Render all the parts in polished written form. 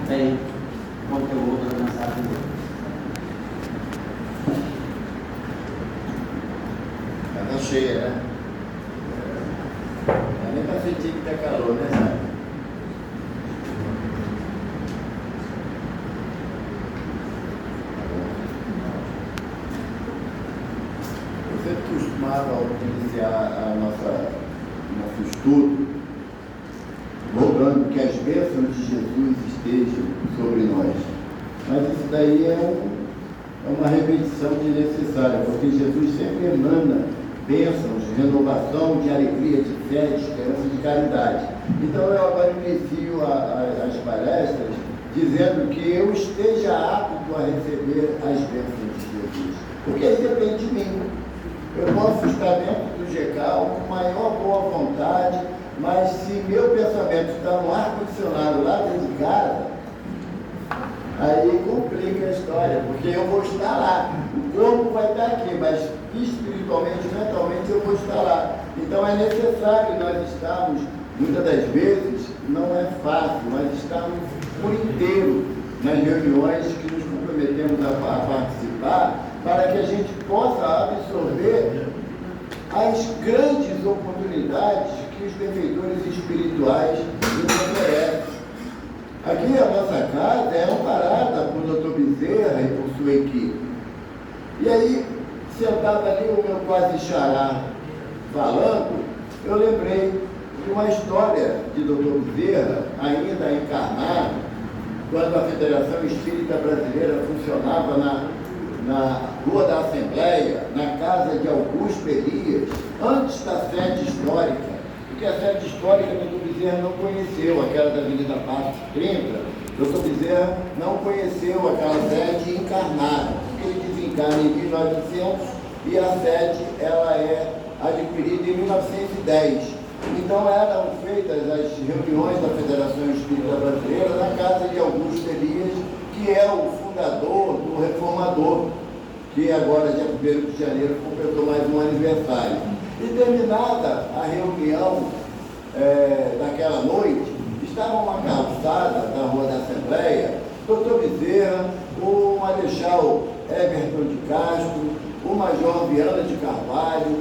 bem o conteúdo da mensagem dele. Casa cheia, né? Nem para sentir que tá calor, né, sabe? Eu sempre costumava iniciar nosso estudo rogando que as bênçãos de Jesus estejam sobre nós. Mas isso daí é uma repetição desnecessária, porque Jesus sempre emana bênçãos de renovação, de alegria, de fé, de esperança, de caridade. Então eu agora inicio as palestras dizendo que eu esteja apto a receber as bênçãos de Jesus, porque isso depende de mim. Eu posso estar dentro do GECAL com maior boa vontade, mas se meu pensamento está no ar-condicionado lá dentro de casa, aí complica a história, porque eu vou estar lá. O corpo vai estar aqui, mas espiritualmente, mentalmente eu vou estar lá. Então é necessário nós estarmos, muitas das vezes, não é fácil, mas estarmos por inteiro nas reuniões que nos comprometemos a participar, para que a gente possa absorver as grandes oportunidades que os benfeitores espirituais nos oferecem. Aqui a nossa casa é amparada por Dr. Bezerra e por sua equipe. E aí, sentado ali o meu quase xará falando, eu lembrei de uma história de Dr. Bezerra, ainda encarnado, quando a Federação Espírita Brasileira funcionava na Rua da Assembleia, na casa de Augusto Elias, antes da sede histórica, porque a sede histórica Dr. Bezerra não conheceu, aquela da Avenida Passos 30, Dr. Bezerra não conheceu aquela sede encarnada, porque ele desencarna em 1900 e a sede ela é adquirida em 1910. Então eram feitas as reuniões da Federação Espírita Brasileira na casa de Augusto Elias, que é o fundador do Reformador, que agora, dia 1º de janeiro, completou mais um aniversário. E terminada a reunião daquela noite, estava uma calçada da Rua da Assembleia, Dr. Bezerra, o Marechal Everton de Castro, o Major Viana de Carvalho,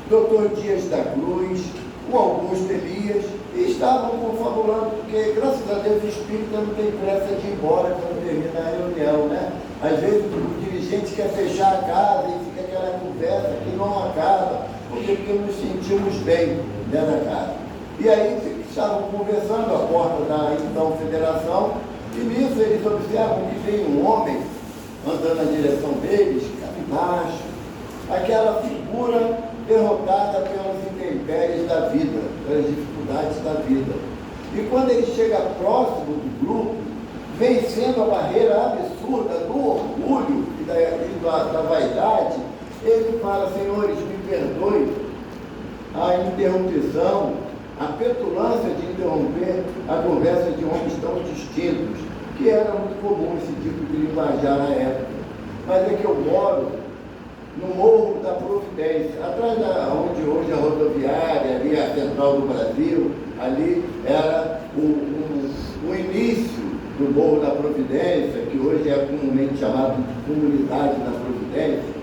Dr. Dias da Cruz, o Augusto Elias, e estavam confabulando, porque, graças a Deus, o espírita não tem pressa de ir embora quando termina a reunião, né? Às vezes o dirigente quer fechar a casa e fica aquela conversa que não acaba, porque nos sentimos bem dentro da casa. E aí estavam conversando à porta da então federação, e nisso eles observam que tem um homem andando na direção deles, cabisbaixo, aquela figura derrotada pelas intempéries da vida, pelas dificuldades da vida. E quando ele chega próximo do grupo, vencendo a barreira absurda do orgulho e da vaidade, ele fala: senhores, me perdoem a interrupção, a petulância de interromper a conversa de homens tão distintos, que era muito comum esse tipo de linguajar na época. Mas é que eu moro no Morro da Providência, atrás da onde hoje a rodoviária, ali a Central do Brasil, ali era o início do Morro da Providência, que hoje é comumente chamado de Comunidade da Providência.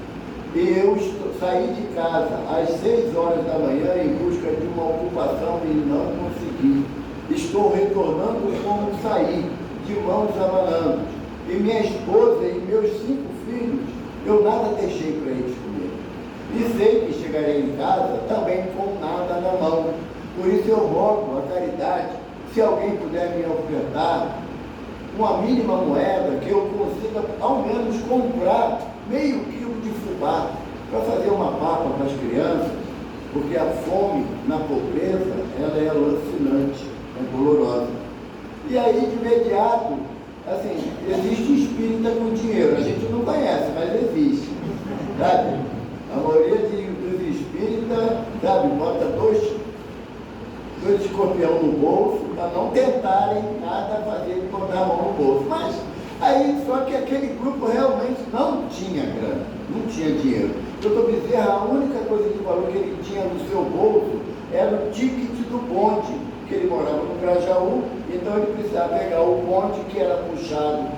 E eu saí de casa às 6 horas da manhã em busca de uma ocupação e não consegui. Estou retornando como saí, de mãos abanando. E minha esposa e meus 5 filhos, eu nada deixei para eles comer. E sei que chegarei em casa também com nada na mão. Por isso eu rogo a caridade, se alguém puder me ofertar uma mínima moeda, que eu consiga ao menos comprar meio quilo de fubá para fazer uma papa para as crianças, porque a fome na pobreza, ela é alucinante, é dolorosa. E aí, de imediato, assim, existe espírita com dinheiro, a gente não conhece, mas existe, sabe? A maioria dos espíritas, sabe, bota dois escorpião no bolso, para não tentarem nada fazer de botar a mão no bolso. Mas aí, só que aquele grupo realmente não tinha grana, não tinha dinheiro. Dr. Bezerra, a única coisa de valor que ele tinha no seu bolso era o ticket do bonde, que ele morava no Grajaú, então ele precisava pegar o bonde que era puxado,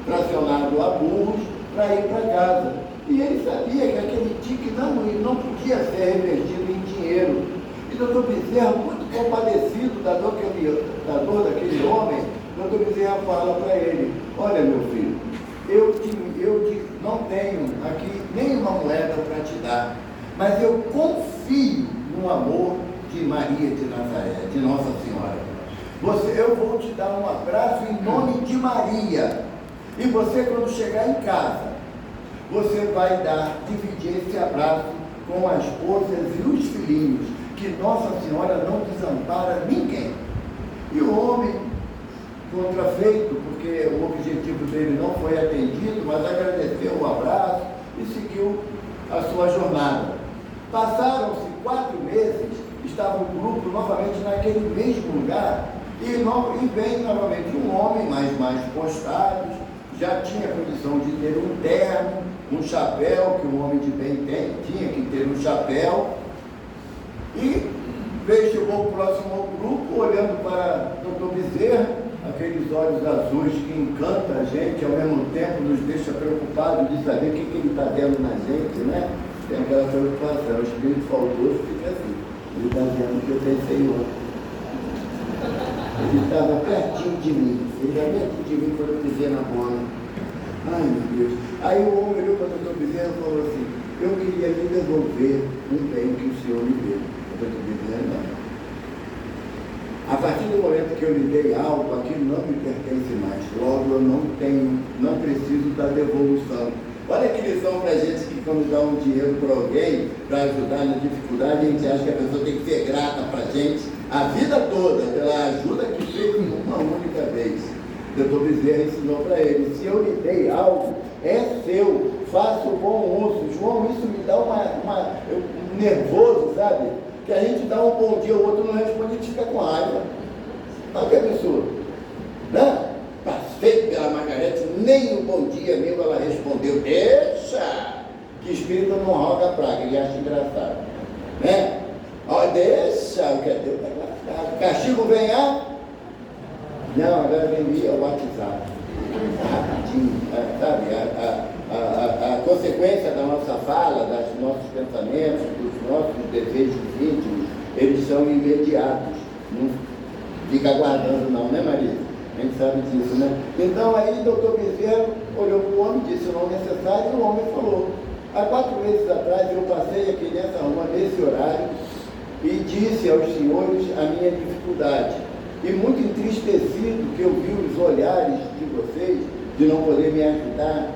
tracionado a burros, para ir para casa. E ele sabia que aquele tique não podia ser revertido em dinheiro. E o doutor Bezerra, muito compadecido da dor daquele homem, o doutor Bezerra fala para ele: olha, meu filho, eu não tenho aqui nenhuma moeda para te dar, mas eu confio no amor de Maria de Nazaré, de Nossa Senhora. Eu vou te dar um abraço em nome de Maria. E você, quando chegar em casa, você vai dividir esse abraço com as esposas e os filhinhos, que Nossa Senhora não desampara ninguém. E o homem, contrafeito, porque o objetivo dele não foi atendido, mas agradeceu o abraço e seguiu a sua jornada. Passaram-se 4 meses, estava o grupo novamente naquele mesmo lugar, e vem novamente um homem mais postado, já tinha condição de ter um terno, um chapéu, que um homem de bem tinha que ter um chapéu, e chegou próximo ao grupo, olhando para o doutor Bezerra, aqueles olhos azuis que encantam a gente, ao mesmo tempo nos deixa preocupados de saber o que ele está vendo na gente, né? Tem aquela preocupação, o espírito faltoso fica assim, ele está vendo o que eu pensei ontem. Ele estava pertinho de mim, ele estava pertinho de mim quando eu pisei na bola. Ai, meu Deus. Aí o homem olhou para o doutor Bezerra e falou assim: eu queria lhe devolver um bem que o senhor me deu. O doutor Bezerra não. A partir do momento que eu lhe dei algo, aquilo não me pertence mais. Logo eu não preciso da devolução. Olha que lição para a gente, que quando dá um dinheiro para alguém, para ajudar na dificuldade, a gente acha que a pessoa tem que ser grata para a gente a vida toda, pela ajuda que fez uma única vez. O doutor Bezerra ensinou para ele: se eu lhe dei algo, é seu, faça o bom uso. João, isso me dá um nervoso, sabe? Que a gente dá um bom dia, o outro não responde, a gente fica com raiva. Olha que absurdo, né? Passei pela Margarete, nem o bom dia meu ela respondeu. Deixa, que espírito não roga praga, ele acha engraçado, né? Ó, deixa, o que é Deus está engraçado. Castigo vem não, agora vem via o WhatsApp. Rapidinho, sabe? A consequência da nossa fala, dos nossos pensamentos, dos nossos desejos íntimos, eles são imediatos. Não fica aguardando não, né, Maria? A gente sabe disso, né? Então aí o doutor Bezerra olhou para o homem, disse o não necessário, e o homem falou: há 4 meses atrás eu passei aqui nessa rua, nesse horário, e disse aos senhores a minha dificuldade. E muito entristecido que eu vi os olhares de vocês, de não poder me ajudar,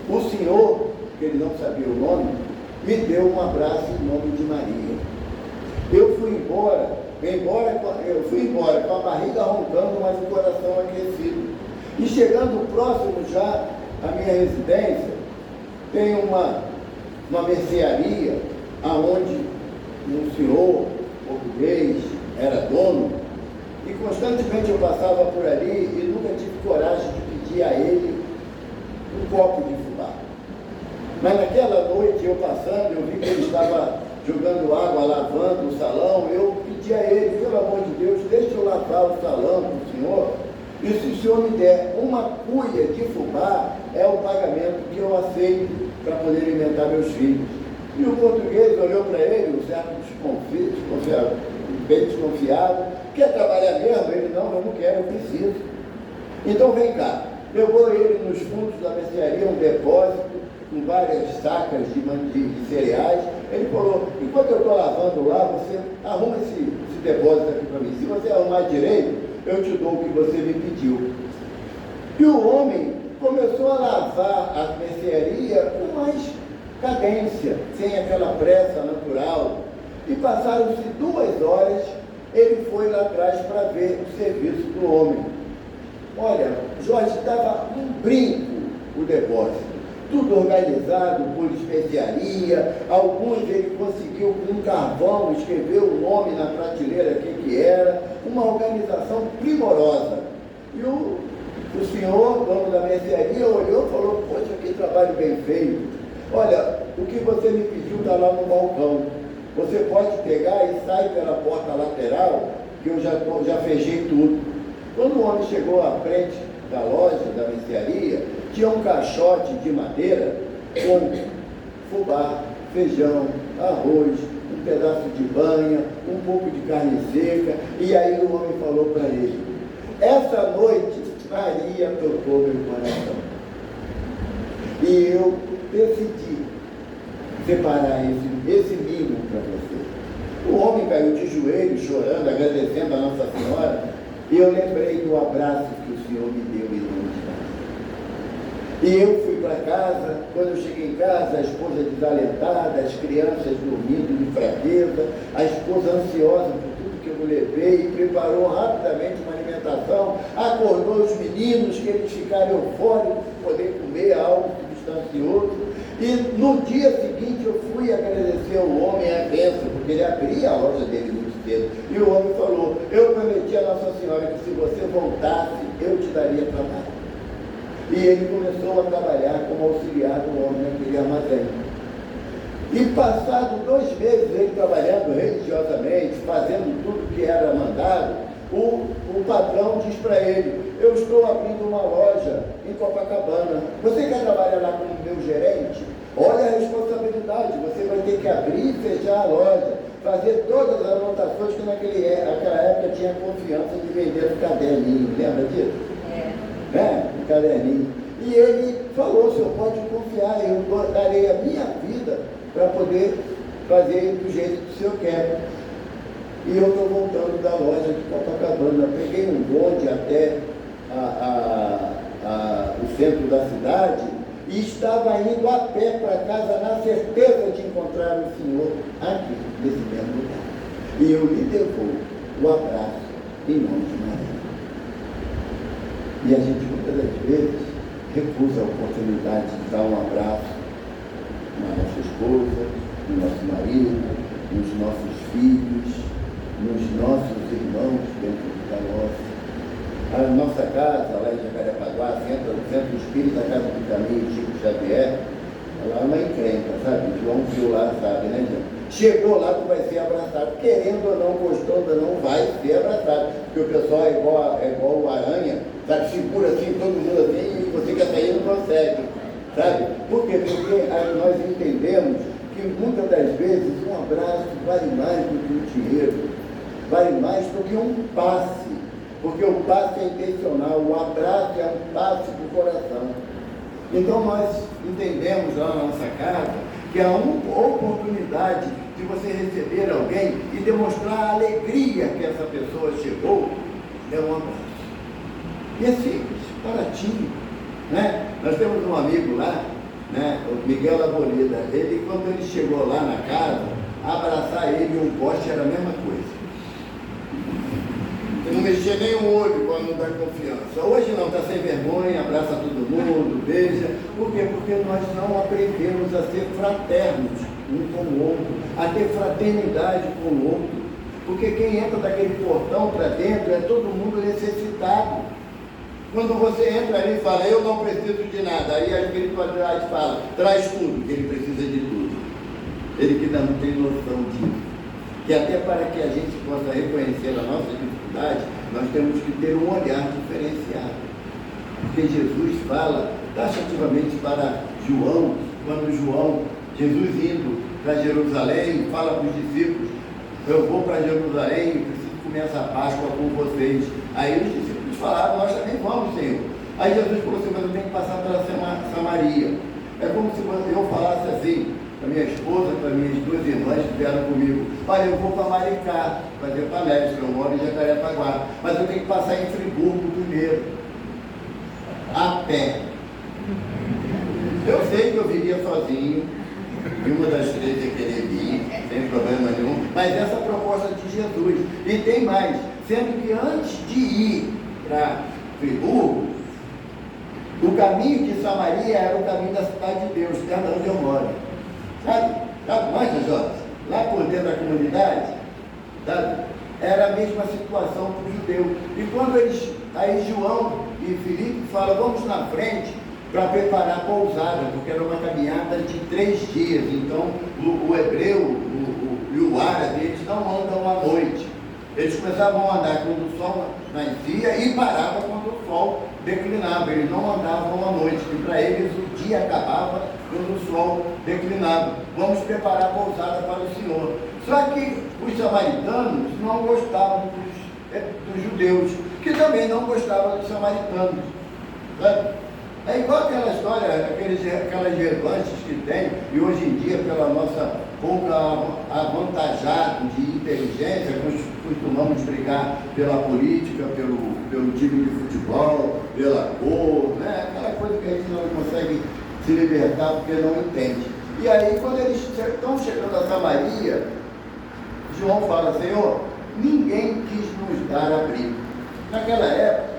o senhor, que ele não sabia o nome, me deu um abraço em nome de Maria. Eu fui embora com a barriga roncando, mas o coração aquecido. E chegando próximo já à minha residência, tem uma mercearia, aonde um senhor português era dono, e constantemente eu passava por ali e nunca tive coragem de pedir a ele um copo de fubá. Mas naquela noite, eu passando, eu vi que ele estava jogando água, lavando o salão. Eu pedi a ele: pelo amor de Deus, deixa eu lavar o salão para o senhor, e se o senhor me der uma cuia de fubá, é o pagamento que eu aceito para poder alimentar meus filhos. E o português olhou para ele, um certo desconfiado, bem desconfiado: quer trabalhar mesmo? Ele: não, eu não quero, eu preciso. Então vem cá. Levou ele nos fundos da mercearia, um depósito com várias sacas de cereais. Ele falou: enquanto eu estou lavando lá, você arruma esse depósito aqui para mim. Se você arrumar direito, eu te dou o que você me pediu. E o homem começou a lavar a mercearia com mais cadência, sem aquela pressa natural. E passaram-se 2 horas, ele foi lá atrás para ver o serviço do homem. Olha, Jorge, estava um brinco o depósito, tudo organizado por especiaria. Alguns ele conseguiu com um carvão escrever o nome na prateleira que era, uma organização primorosa. E o senhor, dono da mercearia, olhou e falou: poxa, que trabalho bem feito. Olha, o que você me pediu está lá no balcão. Você pode pegar e sair pela porta lateral que eu já fechei tudo. Quando o homem chegou à frente da loja, da mercearia, tinha um caixote de madeira com fubá, feijão, arroz, um pedaço de banha, um pouco de carne seca, e aí o homem falou para ele: essa noite Maria tocou meu coração, e eu decidi separar esse mimo para você. O homem caiu de joelhos, chorando, agradecendo a Nossa Senhora, e eu lembrei do abraço que o Senhor me deu em nome de Deus. E eu fui para casa. Quando eu cheguei em casa, a esposa desalentada, as crianças dormindo de fraqueza, a esposa ansiosa por tudo que eu levei, e preparou rapidamente uma alimentação, acordou os meninos, que eles ficaram eufóricos por poder comer algo substancioso. E no dia seguinte eu fui agradecer ao homem a bênção, porque ele abria a loja dele muito cedo. E o homem falou: eu prometi a Nossa Senhora que se você voltasse, eu te daria trabalho. E ele começou a trabalhar como auxiliar do homem naquele armazém. E passado 2 meses ele trabalhando religiosamente, fazendo tudo que era mandado, o patrão diz para ele: eu estou abrindo uma loja em Copacabana, você quer trabalhar lá como meu gerente? Olha a responsabilidade, você vai ter que abrir e fechar a loja, fazer todas as anotações, que naquela época tinha confiança de vender um caderninho, lembra disso? Um caderninho. E ele falou: o senhor pode confiar, eu darei a minha vida para poder fazer do jeito que o senhor quer. E eu estou voltando da loja de Copacabana, peguei um bonde até o centro da cidade e estava indo a pé para casa na certeza de encontrar o senhor aqui, nesse mesmo lugar. E eu lhe devolvo o abraço em nome de Maria. E a gente muitas das vezes recusa a oportunidade de dar um abraço na nossa esposa, no nosso marido, nos nossos filhos, nos nossos irmãos dentro da nossa. A nossa casa, lá em Jacarepaguá, Centro Espírita, a Casa do Caminho, Chico Xavier, lá é uma encrenca, sabe? João viu lá, sabe, né, gente? Chegou lá, tu vai ser abraçado, querendo ou não, gostando ou não, vai ser abraçado, porque o pessoal é igual o aranha, sabe? Segura assim, todo mundo assim, e você quer sair, não consegue, sabe? Por quê? Porque nós entendemos que muitas das vezes um abraço vale mais do que um dinheiro, vale mais do que um passe, porque o passe é intencional, o abraço é um passe do coração. Então nós entendemos lá na nossa casa que há uma oportunidade de você receber alguém e demonstrar a alegria que essa pessoa chegou, é um abraço. E é simples, baratinho, né? Nós temos um amigo lá, né, o Miguel Labolida. Ele, quando ele chegou lá na casa, abraçar ele e um poste era a mesma coisa. Não mexia nem o olho para não dar confiança. Hoje não, está sem vergonha, abraça todo mundo, beija. Por quê? Porque nós não aprendemos a ser fraternos um com o outro, a ter fraternidade com o outro. Porque quem entra daquele portão para dentro é todo mundo necessitado. Quando você entra ali e fala: eu não preciso de nada, aí a espiritualidade fala: traz tudo, que ele precisa de tudo. Ele que ainda não tem noção disso. Que até para que a gente possa reconhecer a nossa dificuldade, nós temos que ter um olhar diferenciado. Porque Jesus fala taxativamente para João, quando Jesus indo para Jerusalém, fala para os discípulos: eu vou para Jerusalém e preciso comer essa Páscoa com vocês. Aí os discípulos falaram: nós também vamos, Senhor. Aí Jesus falou assim: mas eu tenho que passar pela Samaria. É como se eu falasse assim para minha esposa, para minhas 2 irmãs que vieram comigo: olha, eu vou para Maricá fazer palestra, eu moro em Jacarepaguá, mas eu tenho que passar em Friburgo primeiro, a pé. Eu sei que eu viria sozinho, e uma das 3 ia querer vir, sem problema nenhum, mas essa é a proposta de Jesus. E tem mais, sendo que antes de ir para Friburgo, o caminho de Samaria era o caminho da cidade de Deus, que é onde eu moro. Sabe mais, Jorge? Lá por dentro da comunidade, sabe? Era a mesma situação para o judeu. E quando aí João e Filipe falam: vamos na frente para preparar a pousada, porque era uma caminhada de 3 dias. Então o hebreu e o árabe, eles não andam à noite, Eles começavam a andar quando o sol nascia e paravam quando o sol declinava. Eles não andavam à noite, e para eles o dia acabava quando o sol declinava. Vamos preparar a pousada para o Senhor. Só que os samaritanos não gostavam dos judeus, que também não gostavam dos samaritanos. Sabe? É igual aquela história, aquelas revanches que tem, e hoje em dia, pela nossa pouca avantajado de inteligência, nós costumamos brigar pela política, pelo time de futebol, pela cor, né? Aquela coisa que a gente não consegue se libertar porque não entende. E aí, quando eles estão chegando a Samaria, João fala: Senhor, ninguém quis nos dar abrigo. Naquela época,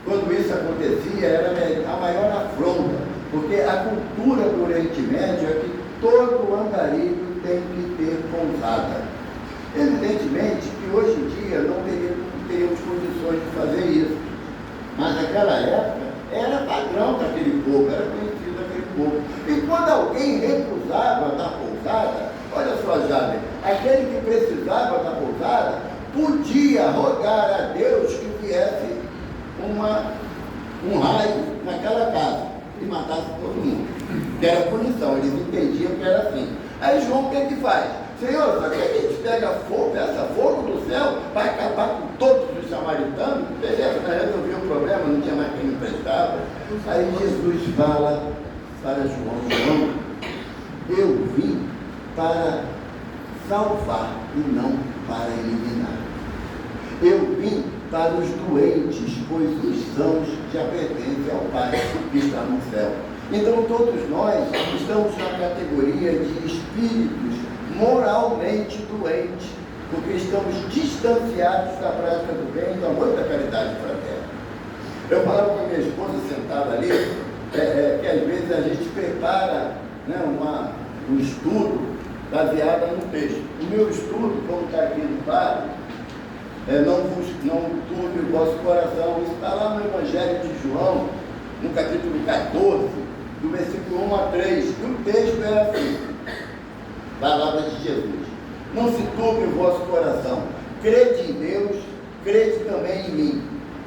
quando isso acontecia, era a maior afronta, porque a cultura do Oriente Médio é que todo andarilho tem que ter pousada. Evidentemente que hoje em dia não teríamos condições de fazer isso, mas naquela época era padrão daquele povo, era conhecido daquele povo. E quando alguém recusava da pousada, olha só, Jader, aquele que precisava da pousada podia rogar a Deus que viesse um raio naquela casa e matasse todo mundo, que era punição. Eles entendiam que era assim. Aí João o que faz? Senhor, só que a gente pega fogo, peça fogo do céu, vai acabar com todos os samaritanos? Beleza, resolveu o problema, não tinha mais quem me prestava. Aí Jesus fala para João: eu vim para salvar e não para eliminar. Eu vim para os doentes, pois os sãos já pertencem ao Pai que está no céu. Então todos nós estamos na categoria de espíritos moralmente doentes, porque estamos distanciados da prática do bem, do amor e da caridade fraterna. Eu falava com a minha esposa sentada ali, que às vezes a gente prepara, né, um estudo baseado no texto. O meu estudo, como está aqui no quadro, não turbe o vosso coração. Isso está lá no Evangelho de João, no capítulo 14, do versículo 1 a 3. E o texto é assim: palavra de Jesus: não se turbe o vosso coração, crede em Deus, crede também em mim.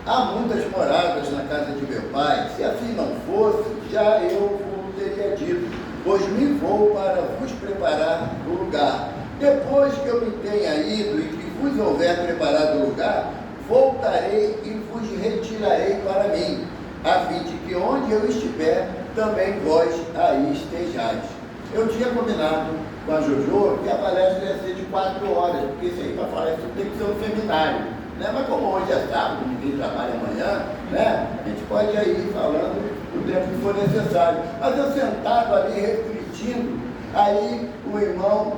Há muitas moradas na casa de meu Pai. Se assim não fosse, já eu vos teria dito, pois me vou para vos preparar o lugar. Depois que eu me tenha ido e que vos houver preparado o lugar, voltarei e vos retirarei para mim, a fim de que onde eu estiver, também vós aí estejais. Eu tinha combinado com a Jojo que a palestra ia ser de 4 horas, porque isso aí para falar isso tem que ser um seminário, né? Mas como hoje é sábado, ninguém trabalha amanhã, né? A gente pode ir falando o tempo que for necessário. Mas eu sentado ali refletindo, aí o irmão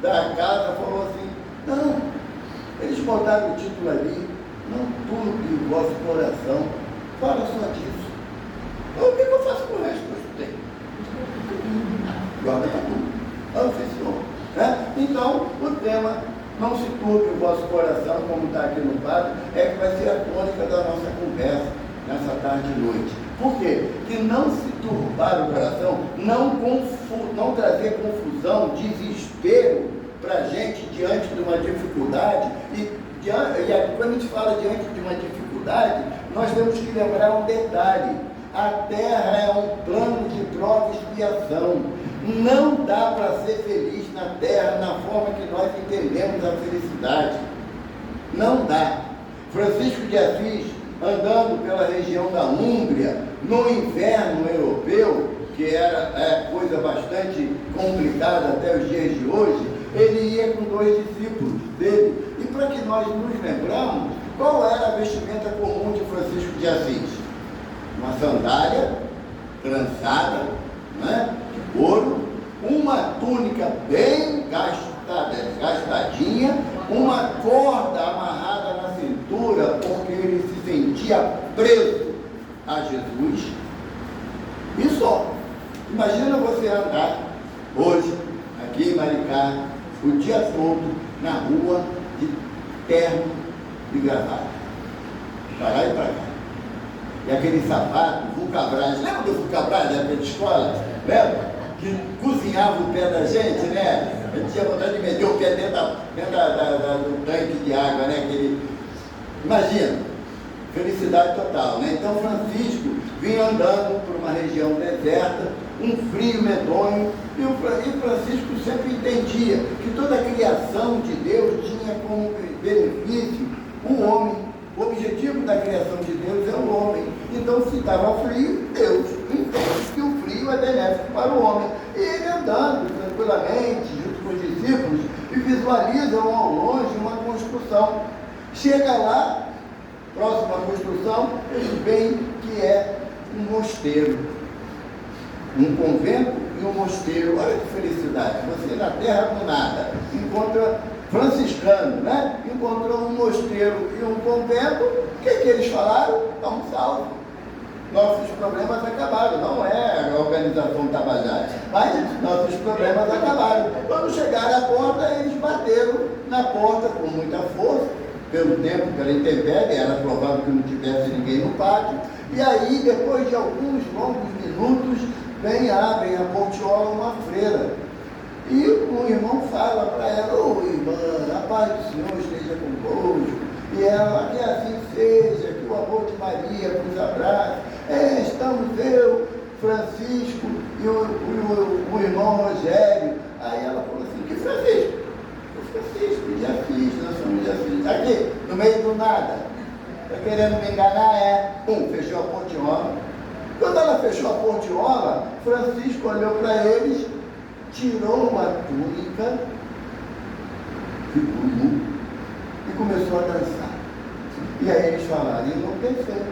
da casa falou assim: não, eles botaram o título ali, não turbe o vosso coração, fala só disso. O que eu faço com o resto que eu estudei? Guarda para tudo. Não, senhor. Né? Então, o tema não se turbe o vosso coração, como está aqui no quadro, é que vai ser a tônica da nossa conversa nessa tarde e noite. Por quê? Que não se turbar o coração, não trazer confusão, desespero para a gente diante de uma dificuldade. E quando a gente fala diante de uma dificuldade, nós temos que lembrar um detalhe: a terra é um plano de prova e expiação. Não dá para ser feliz na terra na forma que nós entendemos a felicidade. Não dá. Francisco de Assis, andando pela região da Úmbria, no inverno europeu, que era coisa bastante complicada até os dias de hoje, ele ia com 2 discípulos dele. E para que nós nos lembramos, qual era a vestimenta comum de Francisco de Assis? Uma sandália trançada, né, de couro, uma túnica bem gastadinha, uma corda amarrada na cintura, porque ele se sentia preso a Jesus. E só. Imagina você andar hoje, aqui em Maricá, o dia todo na rua de terno e gravata, para lá e para cá. E aquele sapato, Vulcabras, lembra do Vulcabras da época de escola? Lembra? que cozinhava o pé da gente, né? A gente tinha vontade de meter o pé dentro do tanque de água, né? Imagina, felicidade total, né? Então Francisco vinha andando por uma região deserta, um frio medonho, e Francisco sempre entendia que toda a criação de Deus tinha como benefício o homem. O objetivo da criação de Deus é o homem. Então, se estava frio, Deus entende que o frio é benéfico para o homem. E ele andando tranquilamente, junto com os discípulos, e visualizam ao longe uma construção. Chega lá, próxima à construção, eles veem que é um mosteiro. Um convento e um mosteiro. Olha que felicidade. Você na terra do nada encontra franciscano, né? Encontrou um mosteiro e um convento. O que eles falaram? Estamos salvos. Nossos problemas acabaram. Não é a organização Tabajara, mas nossos problemas acabaram. Quando chegaram à porta, eles bateram na porta com muita força. Pelo tempo, pela intempérie, era provável que não tivesse ninguém no pátio. E aí, depois de alguns longos minutos, abrem a portiola uma freira. E o irmão fala para ela: ô irmã, a paz do Senhor esteja convosco. E ela: que assim seja, que o amor de Maria vos abrace. Estamos eu, Francisco e o irmão Rogério. Aí ela falou assim: que Francisco? O Francisco, de Assis, nós somos de Assis. Aqui, no meio do nada. Está querendo me enganar? Fechou a portiola. Quando ela fechou a portiola, Francisco olhou para eles, tirou a túnica, ficou nu e começou a dançar. E aí eles falaram: enlouqueceu.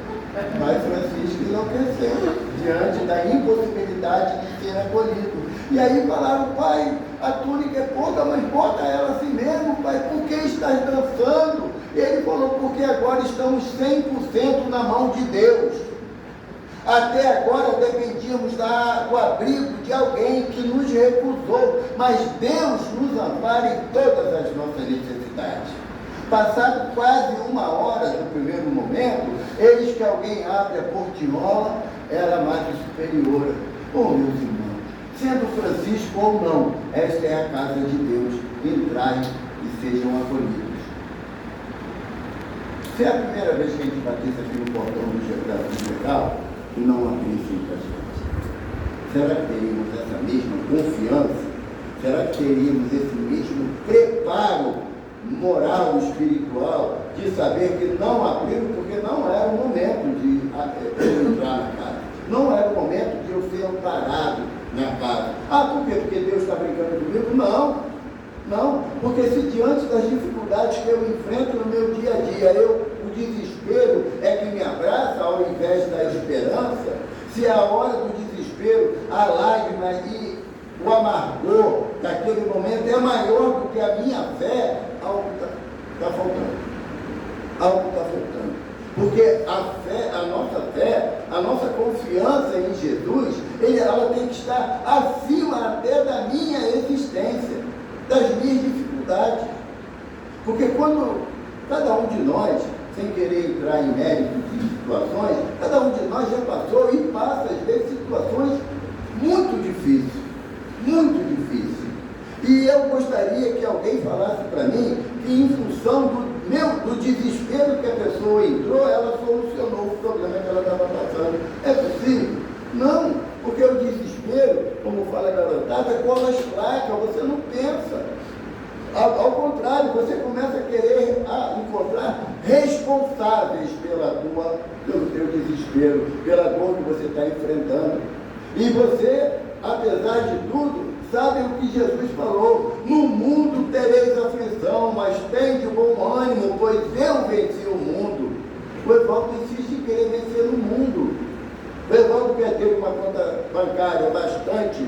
Mas Francisco enlouqueceu diante da impossibilidade de ser acolhido. E aí falaram: pai, a túnica é pouca, mas bota ela assim mesmo, pai, por que estás dançando? E ele falou: porque agora estamos 100% na mão de Deus. Até agora dependíamos do abrigo de alguém que nos recusou, mas Deus nos ampara em todas as nossas necessidades. Passado quase uma hora do primeiro momento, eis que alguém abre a portinhola, era a Madre Superiora. Meus irmãos, sendo Francisco ou não, esta é a casa de Deus, entrai e sejam acolhidos. Se é a primeira vez que a gente batiza aqui no portão do Geográfico Legal, e não aprecie para a gente, será que teríamos essa mesma confiança? Será que teríamos esse mesmo preparo moral e espiritual de saber que não abriram porque não era o momento de eu entrar na casa, não era o momento de eu ser amparado na casa? Por quê? Porque Deus está brincando comigo? Não, porque se diante das dificuldades que eu enfrento no meu dia a dia, o desespero é que me abraça ao invés da esperança, se a hora do desespero, a lágrima e o amargor daquele momento é maior do que a minha fé, algo está faltando. Algo está faltando. Porque a nossa confiança em Jesus, ela tem que estar acima até da minha existência, das minhas dificuldades. Porque quando cada um de nós, sem querer entrar em méritos de situações, cada um de nós já passou e passa, às vezes, situações muito difíceis. Muito difíceis. E eu gostaria que alguém falasse para mim que, em função do desespero que a pessoa entrou, ela solucionou o problema que ela estava passando. É possível? Não, porque o desespero, como fala a garotada, cola as placas, você não pensa. Ao contrário, você começa a querer encontrar responsáveis pelo teu desespero, pela dor que você está enfrentando. E você, apesar de tudo, sabe o que Jesus falou: no mundo tereis aflição, mas tende bom ânimo, pois eu venci o mundo. O Evaldo insiste em querer vencer o mundo. O Evaldo quer ter uma conta bancária bastante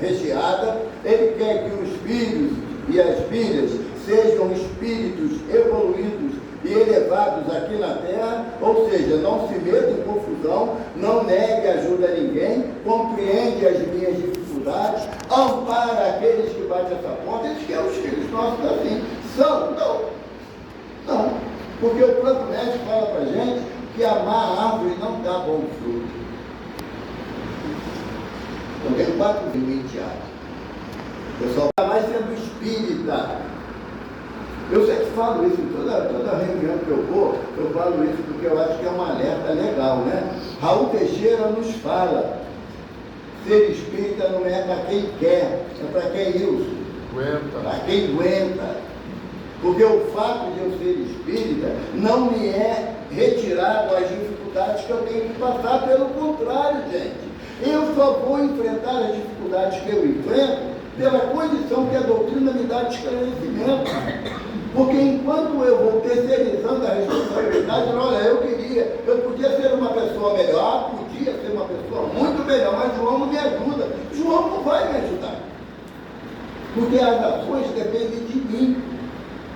recheada, ele quer que os filhos e as filhas sejam espíritos evoluídos e elevados aqui na terra, ou seja, não se meta em confusão, não negue ajuda a ninguém, compreende as minhas dificuldades, ampara aqueles que batem essa porta. Eles querem os filhos nossos assim. São? Não. Porque o próprio médico fala para a gente que amar a árvore não dá bom fruto. Eu tenho 4 filhos em teatro. Eu só mais sendo espírita. Eu sempre falo isso, toda reunião que eu vou, eu falo isso porque eu acho que é um alerta legal, né? Raul Teixeira nos fala, ser espírita não é para quem quer, é para quem isso. Para quem aguenta. Porque o fato de eu ser espírita não me é retirado as dificuldades que eu tenho que passar, pelo contrário, gente. Eu só vou enfrentar as dificuldades que eu enfrento pela condição que a doutrina me dá de esclarecimento. Porque enquanto eu vou terceirizando a responsabilidade, olha, eu podia ser uma pessoa melhor, podia ser uma pessoa muito melhor, mas João não me ajuda. João não vai me ajudar. Porque as ações dependem de mim.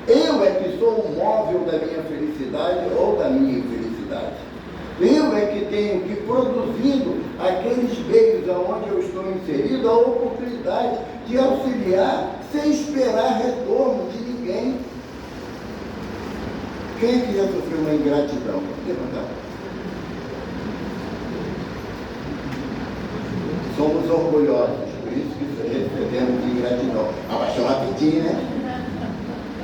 Eu é que sou o móvel da minha felicidade ou da minha infelicidade. Eu é que tenho que, produzindo aqueles meios aonde eu estou inserido, a oportunidade de auxiliar sem esperar retorno de ninguém. Quem é que já sofreu uma ingratidão? Pode levantar. Somos orgulhosos, por isso que recebemos ingratidão. Abaixou rapidinho, né?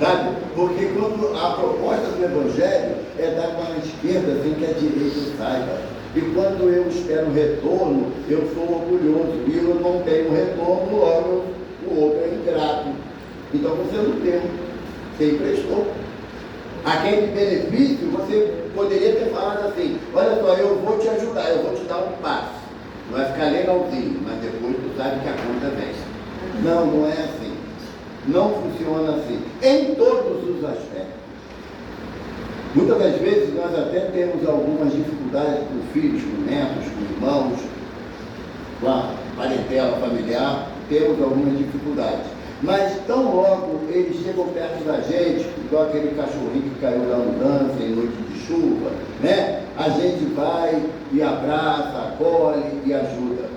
Sabe? Porque quando a proposta do Evangelho é dar com a esquerda sem que a direita saiba. E quando eu espero retorno, eu sou orgulhoso. E eu não tenho retorno, logo o outro é ingrato. Então você não tem. Você emprestou. Aquele benefício, você poderia ter falado assim, olha só, eu vou te ajudar, eu vou te dar um passo. Vai ficar legalzinho, mas depois tu sabe que a conta vem. Não, não é assim. Não funciona assim, em todos os aspectos. Muitas das vezes nós até temos algumas dificuldades com filhos, com netos, com irmãos, com a parentela familiar, temos algumas dificuldades. Mas tão logo eles chegam perto da gente, igual aquele cachorrinho que caiu da mudança em noite de chuva, né? A gente vai e abraça, acolhe e ajuda.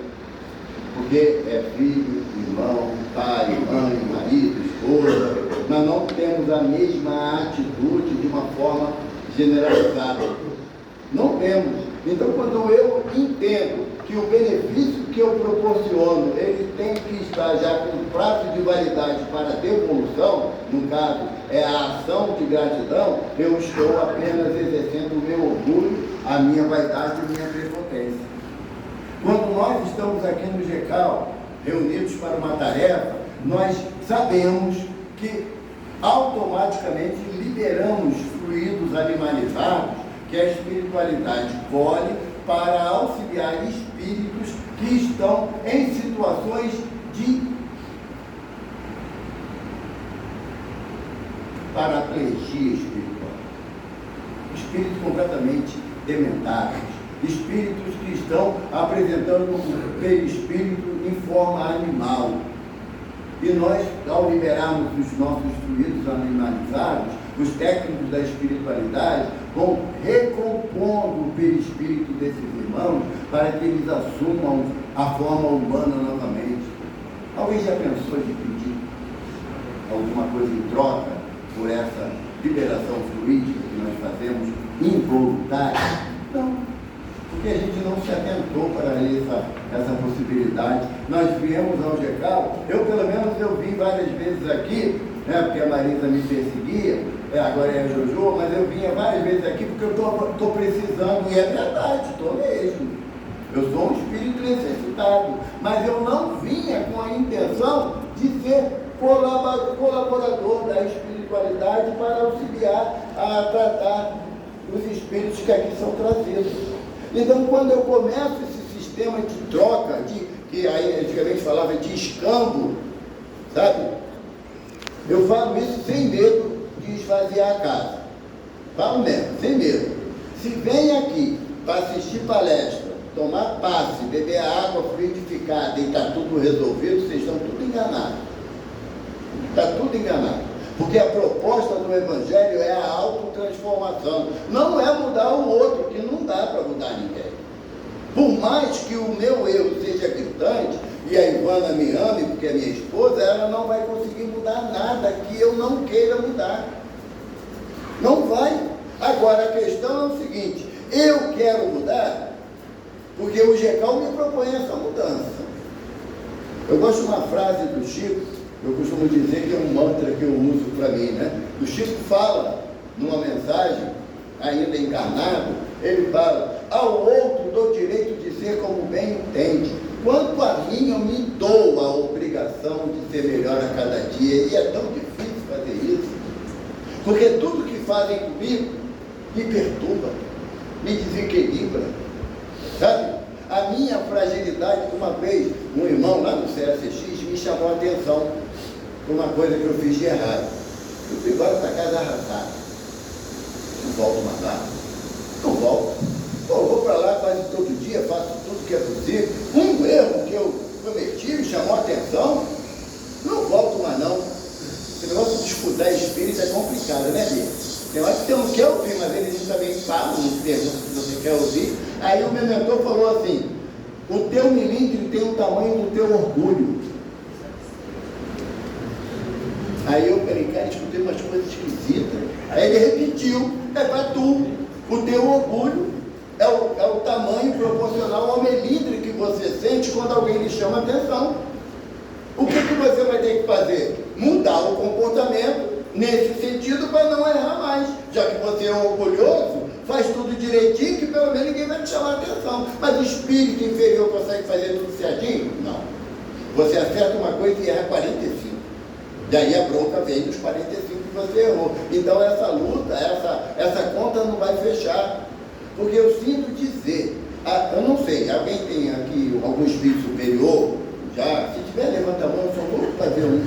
Porque é filho, irmão, pai, mãe, marido, esposa. Nós não temos a mesma atitude de uma forma generalizada. Não temos. Então, quando eu entendo que o benefício que eu proporciono, ele tem que estar já com prazo de validade para devolução, no caso, é a ação de gratidão, eu estou apenas exercendo o meu orgulho, a minha vaidade e a minha prepotência. Quando nós estamos aqui no GECAL, reunidos para uma tarefa, nós sabemos que automaticamente liberamos fluidos animalizados que a espiritualidade colhe para auxiliar espíritos que estão em situações de paraplegia espiritual. Espíritos completamente dementados. Espíritos que estão apresentando o perispírito em forma animal. E nós, ao liberarmos os nossos fluidos animalizados, os técnicos da espiritualidade vão recompondo o perispírito desses irmãos para que eles assumam a forma humana novamente. Alguém já pensou em pedir alguma coisa em troca por essa liberação fluídica que nós fazemos involuntária? Não. Porque a gente não se atentou para essa possibilidade. Nós viemos ao GECAL, eu pelo menos eu vim várias vezes aqui, né, porque a Marisa me perseguia, agora é a Jojo, mas eu vinha várias vezes aqui porque eu estou precisando, e é verdade, estou mesmo. Eu sou um espírito necessitado, mas eu não vinha com a intenção de ser colaborador da espiritualidade para auxiliar a tratar os espíritos que aqui são trazidos. Então, quando eu começo esse sistema de troca, que aí antigamente falava de escambo, sabe? Eu falo isso sem medo de esvaziar a casa. Falo mesmo, sem medo. Se vem aqui para assistir palestra, tomar passe, beber a água fluidificada e está tudo resolvido, vocês estão tudo enganados. Está tudo enganado. Porque a proposta do Evangelho é a autotransformação. Não é mudar o outro, que não dá para mudar ninguém. Por mais que o meu erro seja gritante, e a Ivana me ame, porque é minha esposa, ela não vai conseguir mudar nada que eu não queira mudar. Não vai. Agora, a questão é o seguinte, eu quero mudar, porque o GECAL me propõe essa mudança. Eu gosto de uma frase do Chico, eu costumo dizer que é um mantra que eu uso para mim, né? O Chico fala numa mensagem, ainda encarnado, ele fala: ao outro dou direito de ser como bem entende. Quanto a mim, eu me dou a obrigação de ser melhor a cada dia. E é tão difícil fazer isso, porque tudo que fazem comigo me perturba, me desequilibra, sabe? A minha fragilidade, uma vez, um irmão lá do CSX me chamou a atenção por uma coisa que eu fiz de errado. Eu fui embora para casa arrasado. Não volto mais lá. Não volto. Pô, eu vou para lá quase todo dia, faço tudo que é possível. Um erro que eu cometi me chamou a atenção. Não volto mais não. Esse negócio de escutar espírito é complicado, né, Bia? Tem hora que você não quer ouvir, mas eles também falam, não perguntam se você quer ouvir. Aí o meu mentor falou assim: o teu milímetro tem o tamanho do teu orgulho. Aí eu falei, cara, escutei umas coisas esquisitas. Aí ele repetiu: é para tu. O teu orgulho é o tamanho proporcional ao melindre que você sente quando alguém lhe chama a atenção. O que você vai ter que fazer? Mudar o comportamento nesse sentido para não errar mais. Já que você é orgulhoso, faz tudo direitinho, que pelo menos ninguém vai te chamar a atenção. Mas o espírito inferior consegue fazer tudo certinho? Não. Você acerta uma coisa e erra 45. Daí a bronca vem dos 45 que você errou. Então essa luta, essa conta não vai fechar. Porque eu sinto dizer, eu não sei, alguém tem aqui algum espírito superior? Já? Se tiver, levanta a mão, eu sou louco para ver um.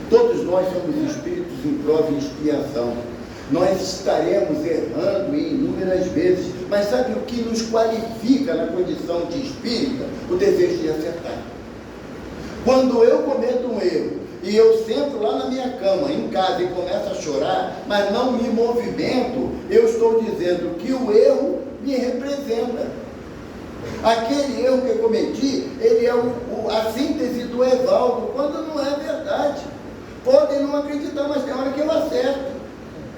Todos nós somos espíritos em prova e expiação. Nós estaremos errando inúmeras vezes, mas sabe o que nos qualifica na condição de espírita? O desejo de acertar. Quando eu cometo um erro e eu sento lá na minha cama, em casa, e começo a chorar, mas não me movimento, eu estou dizendo que o erro me representa. Aquele erro que eu cometi, ele é a síntese do Evaldo, quando não é verdade. Podem não acreditar, mas tem hora que eu acerto.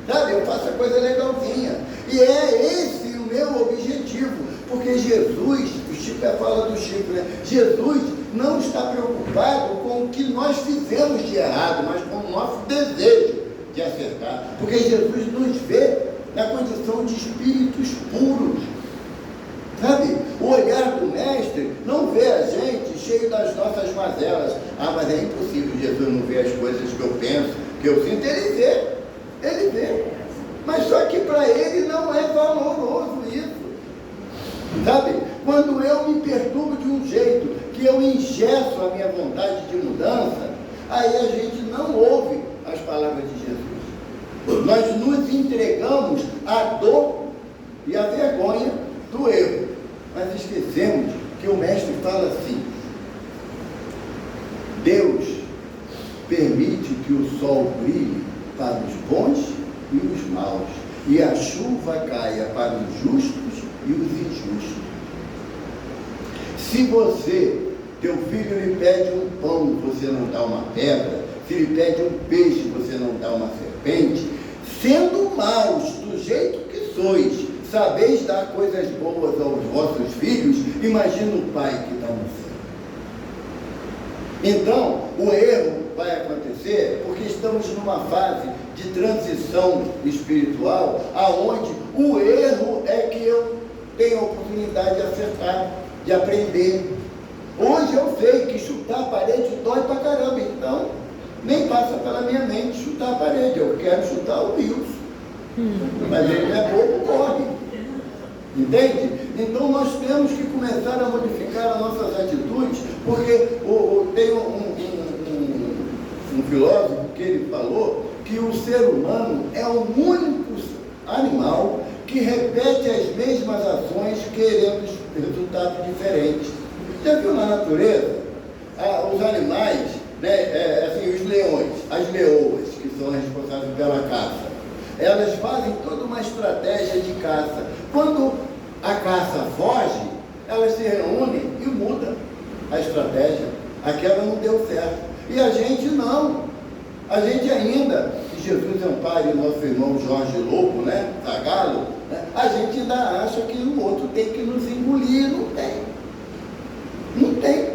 Sabe, eu faço a coisa legalzinha. E é esse o meu objetivo. Porque Jesus, o Chico fala do Chico, né? Jesus não está preocupado com o que nós fizemos de errado, mas com o nosso desejo de acertar. Porque Jesus nos vê na condição de espíritos puros. Sabe, o olhar do mestre não vê a gente cheio das nossas mazelas. Ah, mas é impossível Jesus não ver as coisas que eu penso, que eu sinto. Ele vê. Mas só que para ele não é valoroso isso. Sabe, quando eu me perturbo de um jeito que eu engesso a minha vontade de mudança, aí a gente não ouve as palavras de Jesus. Nós nos entregamos à dor e à vergonha do erro. Mas esquecemos que o mestre fala assim: Deus permite que o sol brilhe para os bons e os maus, e a chuva caia para os justos e os injustos. Se teu filho lhe pede um pão, você não dá uma pedra. Se lhe pede um peixe, você não dá uma serpente. Sendo maus do jeito que sois, sabeis dar coisas boas aos vossos filhos, imagina o Pai que está no céu. Então, o erro vai acontecer porque estamos numa fase de transição espiritual, aonde o erro é que eu tenho a oportunidade de acertar, de aprender. Hoje eu sei que chutar a parede dói pra caramba, então nem passa pela minha mente chutar a parede. Eu quero chutar o Wilson, mas ele é bobo, corre. Entende? Então nós temos que começar a modificar as nossas atitudes, porque tem um filósofo que ele falou que o ser humano é o único animal que repete as mesmas ações querendo resultados diferentes. Já viu na natureza? Os animais, né, assim, os leões, as leoas, que são responsáveis pela caça, elas fazem toda uma estratégia de caça. Quando a caça foge, elas se reúnem e mudam a estratégia. Aquela não deu certo. E a gente não. A gente ainda, que Jesus ampare nosso irmão Jorge Lobo, né, Zagalo, né, a gente ainda acha que o outro tem que nos engolir. Não tem. Não tem.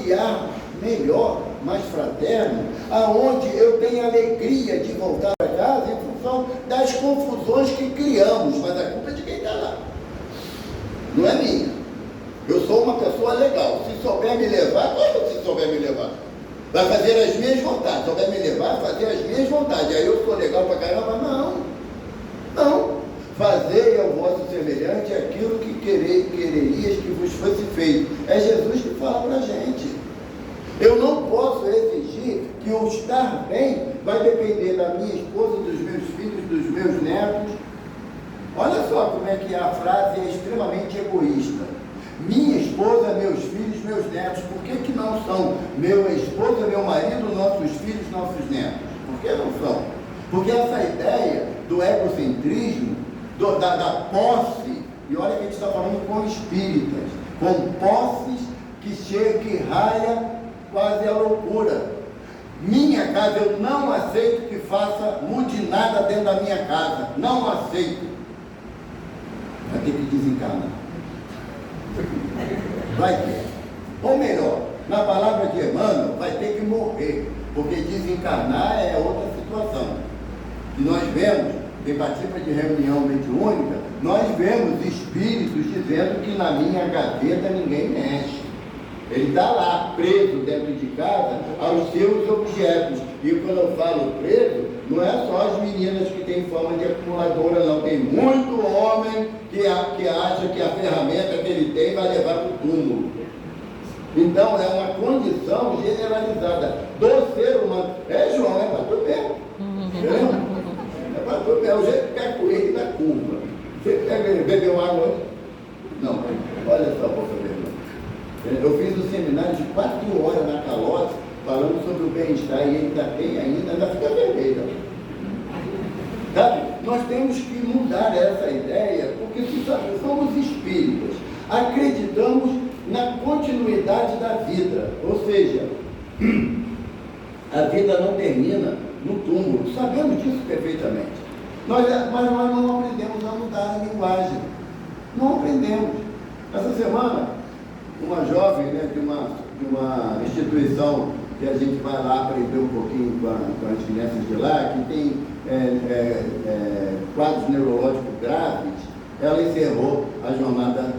familiar melhor, mais fraterno, aonde eu tenho alegria de voltar para casa em função das confusões que criamos, mas a culpa é de quem está lá, não é minha. Eu sou uma pessoa legal, se souber me levar, como se souber me levar? Vai fazer as minhas vontades, souber me levar, fazer as minhas vontades, aí eu sou legal para caramba? Não. Fazei ao vosso semelhante aquilo que quererias que vos fosse feito. É Jesus que fala para a gente. Eu não posso exigir que o estar bem vai depender da minha esposa, dos meus filhos, dos meus netos. Olha só como é que a frase é extremamente egoísta. Minha esposa, meus filhos, meus netos. Por que não são meu esposa, meu marido, nossos filhos, nossos netos? Por que não são? Porque essa ideia do egocentrismo, da posse, e olha que a gente está falando com espíritas, com posses que chega, que raia quase a loucura. Minha casa, eu não aceito que mude nada dentro da minha casa, não aceito. Vai ter que desencarnar. Vai ter. Ou melhor, na palavra de Emmanuel, vai ter que morrer, porque desencarnar é outra situação. E nós vemos, quem participa de reunião mediúnica, nós vemos espíritos dizendo que na minha gaveta ninguém mexe. Ele está lá, preso dentro de casa, aos seus objetos. E quando eu falo preso, não é só as meninas que têm forma de acumuladora, não. Tem muito homem que acha que a ferramenta que ele tem vai levar para o túmulo. Então, é uma condição generalizada do ser humano. João, é para tu mesmo. É para tu mesmo. O jeito que quer correr na curva. Você bebeu água hoje? Não. Olha só, por favor. Eu fiz um seminário de 4 horas na Calota, falando sobre o bem-estar, e ele ainda fica vermelho. Sabe? Nós temos que mudar essa ideia, porque somos espíritas, acreditamos na continuidade da vida, ou seja, a vida não termina no túmulo, sabemos disso perfeitamente. Mas nós não aprendemos a mudar a linguagem, não aprendemos. Essa semana, uma jovem, né, de uma instituição que a gente vai lá aprender um pouquinho com as crianças de lá, que tem quadros neurológicos graves, ela encerrou a jornada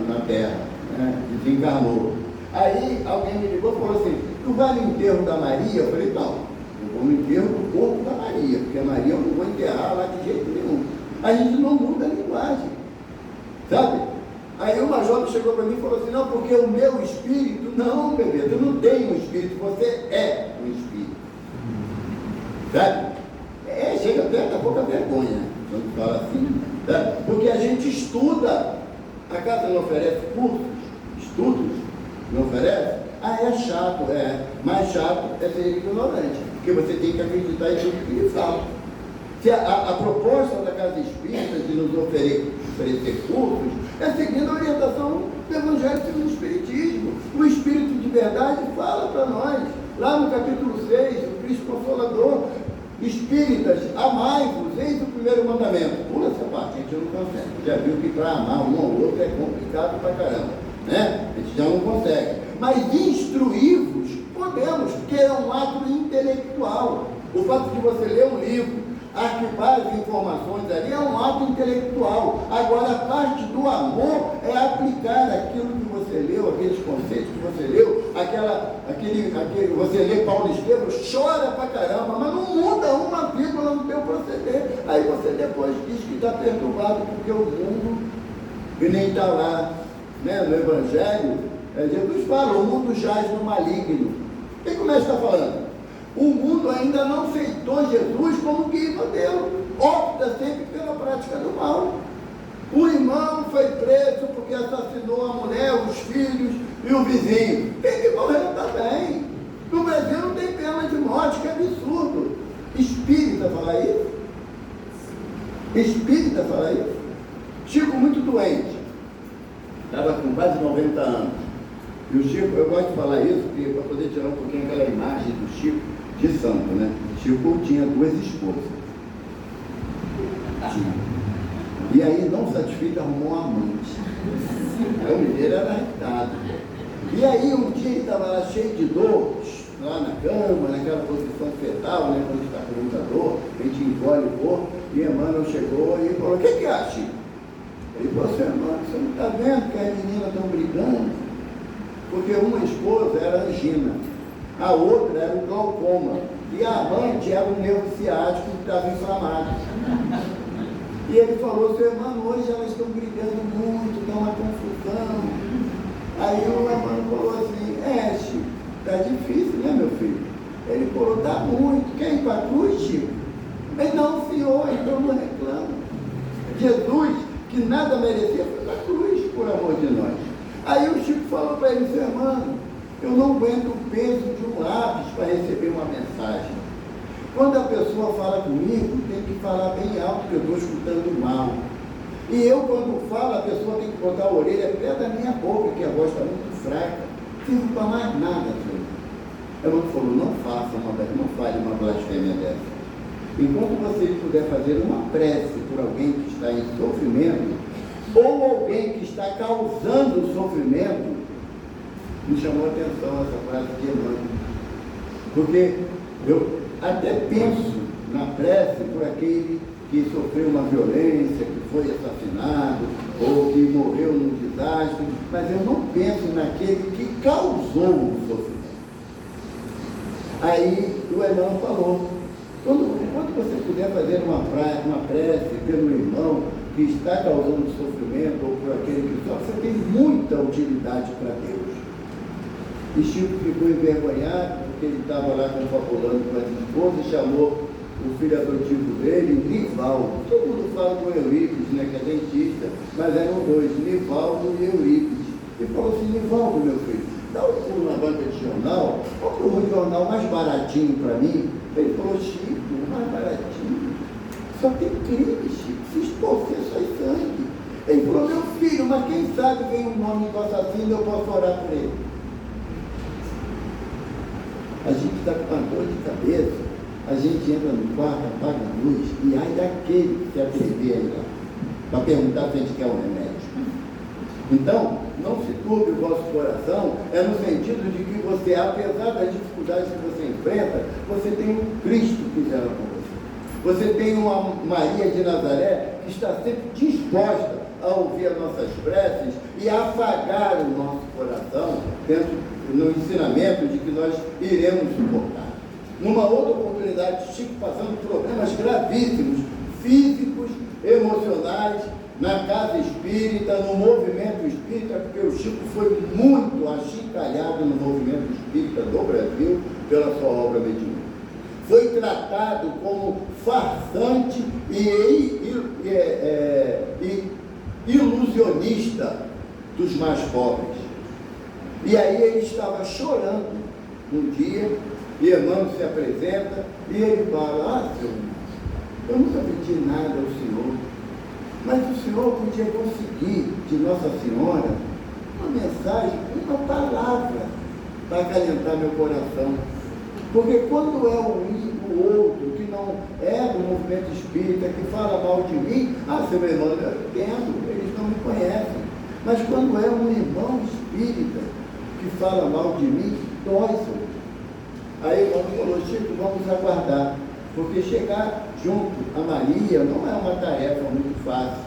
na Terra, né, desencarnou. Aí alguém me ligou e falou assim: tu vai no enterro da Maria? Eu falei: não, eu vou no enterro do corpo da Maria, porque a Maria eu não vou enterrar lá de jeito nenhum. A gente não muda a linguagem, sabe? Aí uma jovem chegou para mim e falou assim: não, porque o meu espírito, não, bebê, tu não tem um espírito, você é um espírito. Sabe? Chega até a pouca vergonha quando fala assim, sabe? Porque a gente estuda, a casa não oferece cursos, estudos, não oferece? É chato, mais chato é ser ignorante, porque você tem que acreditar em tudo que ele fala. Se a proposta da Casa Espírita de nos oferecer cursos é seguindo a orientação do Evangelho segundo o Espiritismo. O Espírito de verdade fala para nós, lá no capítulo 6, o Cristo Consolador: espíritas, amai-vos, eis o primeiro mandamento. Pula essa parte, a gente não consegue. Já viu que para amar um ao outro é complicado pra caramba, né? A gente já não consegue. Mas instruir-vos podemos, porque é um ato intelectual. O fato de você ler um livro, arquivar as informações ali, é um ato intelectual. Agora, a parte do amor é aplicar aquilo que você leu, aqueles conceitos que você leu, você lê Paulo Estevam, chora pra caramba, mas não muda uma vírgula no teu proceder. Aí você depois diz que está perturbado, porque o mundo, que nem está lá, né, no Evangelho, Jesus fala: o mundo jaz no maligno. E como é que está falando? O mundo ainda não aceitou Jesus como guia e modelo, opta sempre pela prática do mal. O irmão foi preso porque assassinou a mulher, os filhos e o vizinho. Tem que morrer também. No Brasil não tem pena de morte, que absurdo. Espírita falar isso? Espírita falar isso? Chico muito doente, estava com quase 90 anos. E o Chico, eu gosto de falar isso, porque para poder tirar um pouquinho aquela imagem do Chico de santo, né? Chico tinha 2 esposas. E aí, não satisfeito, arrumou um amante. Aí o mineiro era irritado. E aí um dia ele estava lá cheio de dor, lá na cama, naquela posição fetal, né? Quando está com muita dor, a gente encolhe o corpo, e Emmanuel chegou e falou, o que acha? Ele falou assim, irmão, você não está vendo que as meninas estão brigando? Porque uma esposa era angina, a outra era o glaucoma, e a amante era o nervo ciático que estava inflamado. E ele falou, seu irmão, hoje elas estão brigando muito, está uma confusão. Aí o irmão falou assim, Chico, está difícil, né, meu filho? Ele falou, está muito. Quer ir para a cruz, Chico? Mas não, senhor, então não reclamo. Jesus, que nada merecia, foi para a cruz, por amor de nós. Aí o Chico falou para ele, seu irmão, eu não aguento o peso de um lápis para receber uma mensagem. Quando a pessoa fala comigo, tem que falar bem alto, porque eu estou escutando mal. E eu, quando falo, a pessoa tem que botar a orelha perto da minha boca, que a voz está muito fraca. Não sirvo para mais nada, senhor. Ela falou, não fale uma blasfêmia dessa. Enquanto você puder fazer uma prece por alguém que está em sofrimento, ou alguém que está causando sofrimento, me chamou a atenção essa frase de Emmanuel. Porque eu até penso na prece por aquele que sofreu uma violência, que foi assassinado, ou que morreu num desastre, mas eu não penso naquele que causou o sofrimento. Aí o irmão falou, quando você puder fazer uma prece pelo irmão que está causando sofrimento, ou por aquele que sofre, você tem muita utilidade para Deus. E Chico ficou envergonhado, porque ele estava lá confabulando com a esposa e chamou o filho adotivo dele, Nivaldo. Todo mundo fala com Eurípides, né, que é dentista, mas eram dois, Nivaldo e Eurípides. E falou assim, Nivaldo, meu filho, dá um pulo na banca de jornal, compra um jornal mais baratinho para mim. Ele falou, Chico, mais baratinho? Só tem crime, Chico, se expor, sai sangue. Ele falou, meu filho, mas quem sabe vem um nome do assassino e eu posso orar por ele. A gente está com uma dor de cabeça, a gente entra no quarto, apaga a luz, e ai daquele que se atrever aí lá, para perguntar se a gente quer um remédio. Então, não se turbe o vosso coração, é no sentido de que você, apesar das dificuldades que você enfrenta, você tem um Cristo que zela com você. Você tem uma Maria de Nazaré que está sempre disposta a ouvir as nossas preces e a afagar o nosso coração dentro no ensinamento de que nós iremos suportar. Numa outra oportunidade, Chico passando problemas gravíssimos, físicos, emocionais, na casa espírita, no movimento espírita, porque o Chico foi muito achincalhado no movimento espírita do Brasil pela sua obra mediúnica. Foi tratado como farsante e ilusionista dos mais pobres. E aí ele estava chorando um dia, e Emmanuel se apresenta, e ele fala, senhor, eu nunca pedi nada ao senhor, mas o senhor podia conseguir de Nossa Senhora uma mensagem, uma palavra para acalentar meu coração. Porque quando é o outro que não é do movimento espírita, que fala mal de mim, seu irmão, eu entendo, eles não me conhecem. Mas quando é um irmão espírita que fala mal de mim, dói, senhor. Aí o irmão falou, Chico, vamos aguardar, porque chegar junto a Maria não é uma tarefa muito fácil.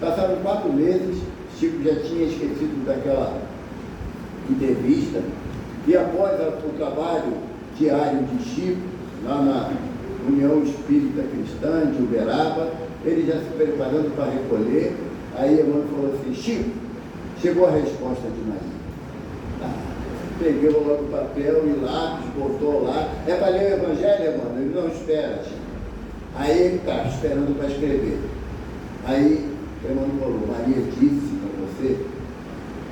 Passaram 4 meses, Chico já tinha esquecido daquela entrevista, e após o trabalho diário de Chico, lá na União Espírita Cristã de Uberaba, ele já se preparando para recolher, aí Emmanuel falou assim, Chico, chegou a resposta de Maria. Peguei logo o papel e lápis, botou lá. É para ler o Evangelho, mano? Ele não espera, Chico. Aí ele está esperando para escrever. Aí Emmanuel falou, Maria disse para você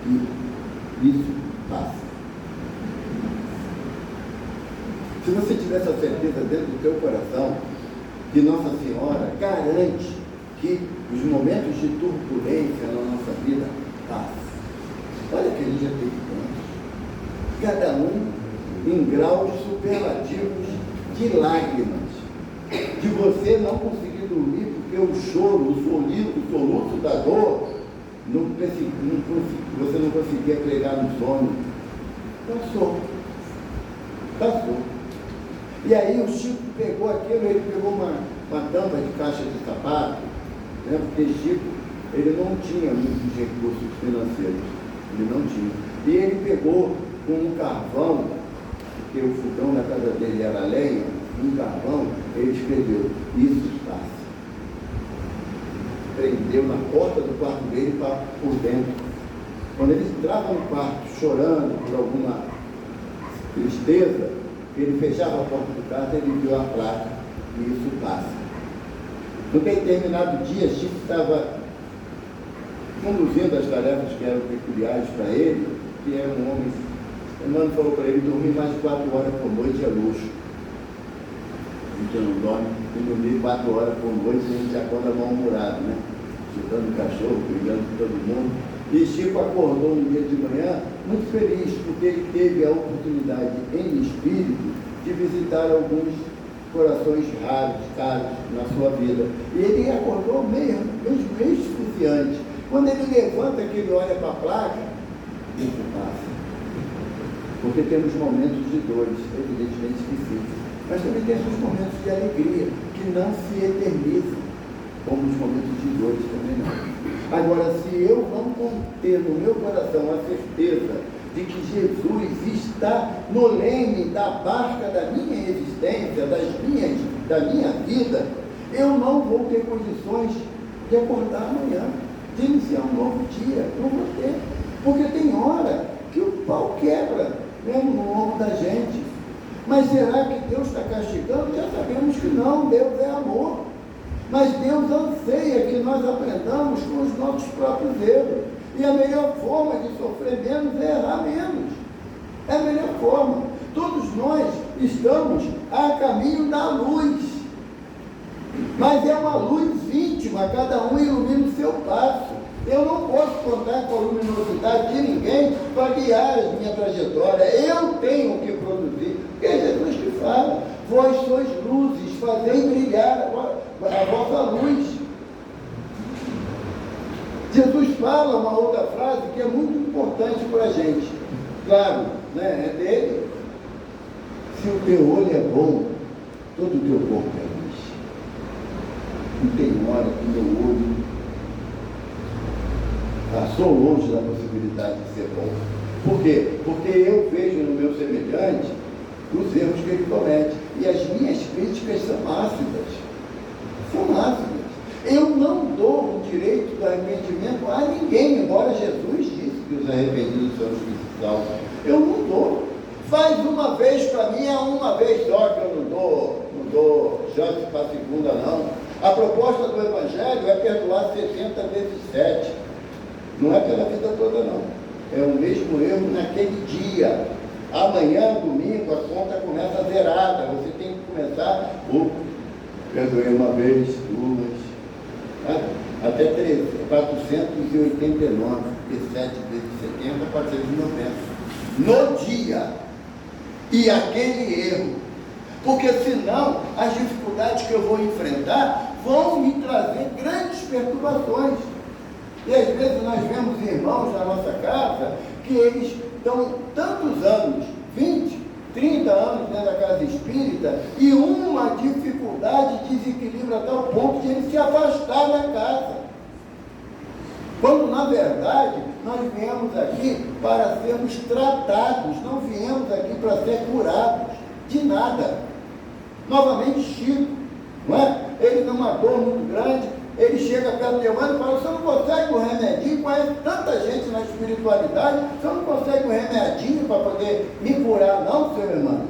que isso passa. Se você tiver essa certeza dentro do teu coração, que Nossa Senhora garante que os momentos de turbulência na nossa vida passam. Olha que a gente já teve tantos. Cada um em graus superlativos de lágrimas, de você não conseguir dormir porque o choro, o soluço da dor, você não conseguia pegar no sono, Passou. E aí o Chico pegou aquilo, ele pegou uma tampa de caixa de sapato, né? Porque Chico, ele não tinha muitos recursos financeiros, ele não tinha. E ele pegou com um carvão, porque o fogão da casa dele era lenha, um carvão, ele escreveu: isso passa. Prendeu na porta do quarto dele por dentro. Quando ele entrava no quarto chorando por alguma tristeza, ele fechava a porta do quarto e ele viu a placa: e isso passa. No determinado dia, Chico estava conduzindo as tarefas que eram peculiares para ele, que era um homem. O mano falou para ele: dormir mais de 4 horas por noite é luxo. A gente não dorme, e dormir 4 horas por noite a gente acorda mal-humorado, né? Chutando o cachorro, brigando com todo mundo. E Chico acordou um dia de manhã muito feliz, porque ele teve a oportunidade em espírito de visitar alguns corações raros, caros na sua vida. E ele acordou mesmo esfuziante. Quando ele levanta, que ele olha para a placa, isso passa. Porque temos momentos de dores, evidentemente difíceis, mas também temos momentos de alegria, que não se eternizam, como os momentos de dores também não. Agora, se eu não conter no meu coração a certeza de que Jesus está no leme da barca da minha existência, da minha vida, eu não vou ter condições de acordar amanhã, de iniciar um novo dia. Não vou ter, porque tem hora que o pau quebra, mesmo no ombro da gente. Mas será que Deus está castigando? Já sabemos que não, Deus é amor. Mas Deus anseia que nós aprendamos com os nossos próprios erros. E a melhor forma de sofrer menos é errar menos. É a melhor forma. Todos nós estamos a caminho da luz. Mas é uma luz íntima, cada um ilumina o seu passo. Eu não posso contar com a luminosidade de ninguém para guiar a minha trajetória. Eu tenho que produzir. Porque é Jesus que fala: vós sois luzes, fazei brilhar a vossa luz. Jesus fala uma outra frase que é muito importante para a gente. Claro, né? É dele. Se o teu olho é bom, todo o teu corpo é luz. Não tem hora que meu olho passou longe da possibilidade de ser bom. Por quê? Porque eu vejo no meu semelhante os erros que ele comete. E as minhas críticas são ácidas. São ácidas. Eu não dou o direito do arrependimento a ninguém, embora Jesus disse que os arrependidos são os que se salvam. Eu não dou. Faz uma vez para mim, é uma vez só que eu não dou chance para a segunda, não. A proposta do Evangelho é perdoar 70 vezes 7. Não é pela vida toda, não. É o mesmo erro naquele dia. Amanhã, domingo, a conta começa zerada. Você tem que começar, perdoei uma vez, duas, até 489, porque 7 vezes 70, 490. No dia. E aquele erro. Porque senão, as dificuldades que eu vou enfrentar vão me trazer grandes perturbações. E às vezes nós vemos irmãos na nossa casa que eles estão tantos anos, 20, 30 anos dentro da casa espírita, e uma dificuldade desequilibra a tal ponto de ele se afastar da casa. Quando na verdade nós viemos aqui para sermos tratados, não viemos aqui para ser curados de nada. Novamente Chico, não é? Ele tem uma dor muito grande. Ele chega perto de Emmanuel e fala: você não consegue um remedinho? Conhece tanta gente na espiritualidade, você não consegue um remedinho para poder me curar, não, seu Emmanuel?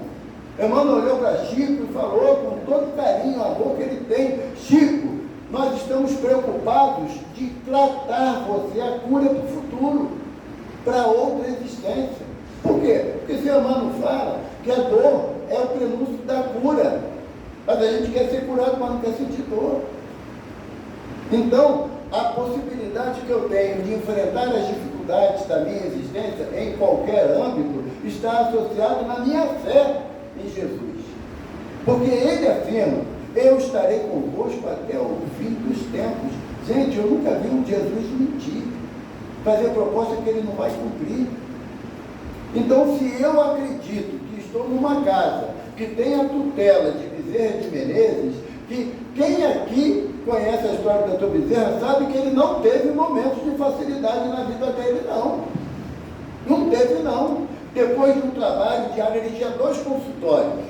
Emmanuel olhou para Chico e falou com todo carinho, a amor que ele tem: Chico, nós estamos preocupados de tratar você a cura para o futuro, para outra existência. Por quê? Porque se Emmanuel fala que a dor é o prenúncio da cura, mas a gente quer ser curado, mas não quer sentir dor. Então, a possibilidade que eu tenho de enfrentar as dificuldades da minha existência em qualquer âmbito está associado na minha fé em Jesus. Porque ele afirma: eu estarei convosco até o fim dos tempos. Gente, eu nunca vi um Jesus mentir, fazer proposta que ele não vai cumprir. Então, se eu acredito que estou numa casa que tem a tutela de Bezerra de Menezes, que quem aqui conhece a história do doutor Bezerra sabe que ele não teve momentos de facilidade na vida dele, não. Não teve, não. Depois de um trabalho diário, ele tinha 2 consultórios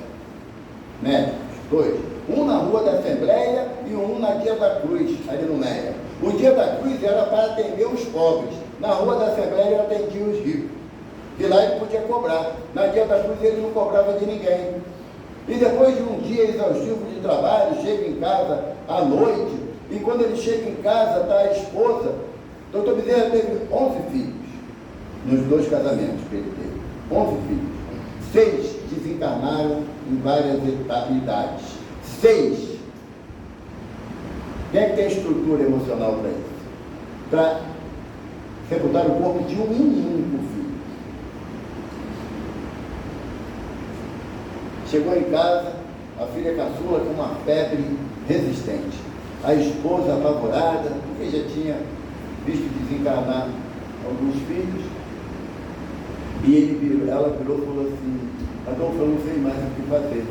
médicos, 2. Um na Rua da Assembleia e um na Dia da Cruz, ali no Meia. O Dia da Cruz era para atender os pobres. Na Rua da Assembleia ele atendia os ricos. E lá ele podia cobrar. Na Dia da Cruz ele não cobrava de ninguém. E depois de um dia exaustivo de trabalho, chega em casa à noite, e quando ele chega em casa, está a esposa. Doutor Bezerra teve 11 filhos, nos 2 casamentos que ele teve. 11 filhos. 6 desencarnaram em várias idades. 6. Quem é que tem estrutura emocional para isso? Para sepultar o corpo de um único filho. Chegou em casa, a filha caçula com uma febre resistente. A esposa apavorada, porque já tinha visto desencarnar alguns filhos. E ela virou e falou assim: Adolfo, eu não sei mais o que fazer.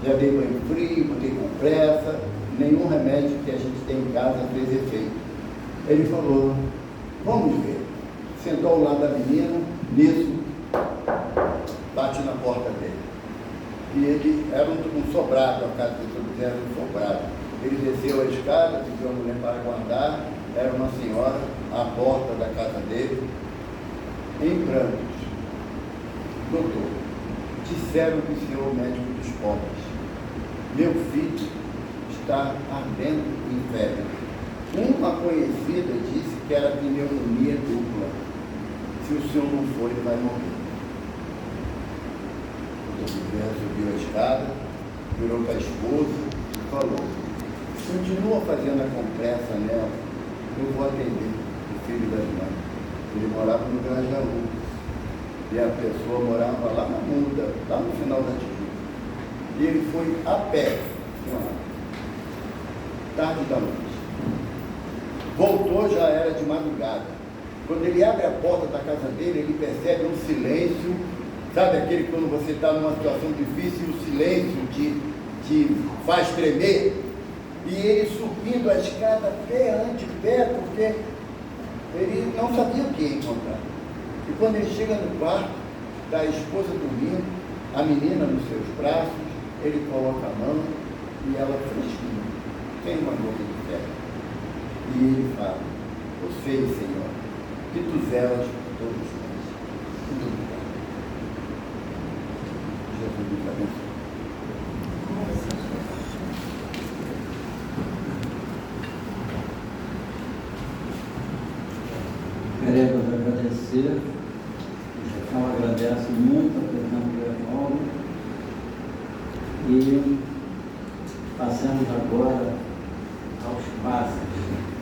Já dei banho frio, botei compressa, nenhum remédio que a gente tem em casa fez efeito. Ele falou: vamos ver. Sentou ao lado da menina, nisso, bate na porta dele. E ele era um sobrado, a casa do era um sobrado. Ele desceu a escada, pediu a mulher para aguardar, era uma senhora, à porta da casa dele, em prantos. Doutor, disseram que o senhor é o médico dos pobres. Meu filho está ardendo em febre. Uma conhecida disse que era pneumonia dupla. Se o senhor não for, ele vai morrer. O doutor subiu a escada, virou para a esposa e falou: continua fazendo a compressa nela, eu vou atender o filho das mães. Ele morava no Grajaú. E a pessoa morava lá na Muda, lá no final da Tijuca. E ele foi a pé, tarde da noite. Voltou, já era de madrugada. Quando ele abre a porta da casa dele, ele percebe um silêncio, sabe aquele quando você está numa situação difícil, o silêncio te faz tremer. E ele subindo a escada pé ante pé, porque ele não sabia o que ia encontrar. E quando ele chega no quarto, está a esposa dormindo, a menina nos seus braços, ele coloca a mão e ela fresquinha, tem uma gota de febre. E ele fala: eu sei, Senhor, que tu zelas por todos nós. Muito obrigado. Jesus nos abençoe. Queremos agradecer, o Jefão agradece muito a presença do Evaldo e passamos agora aos pássaros.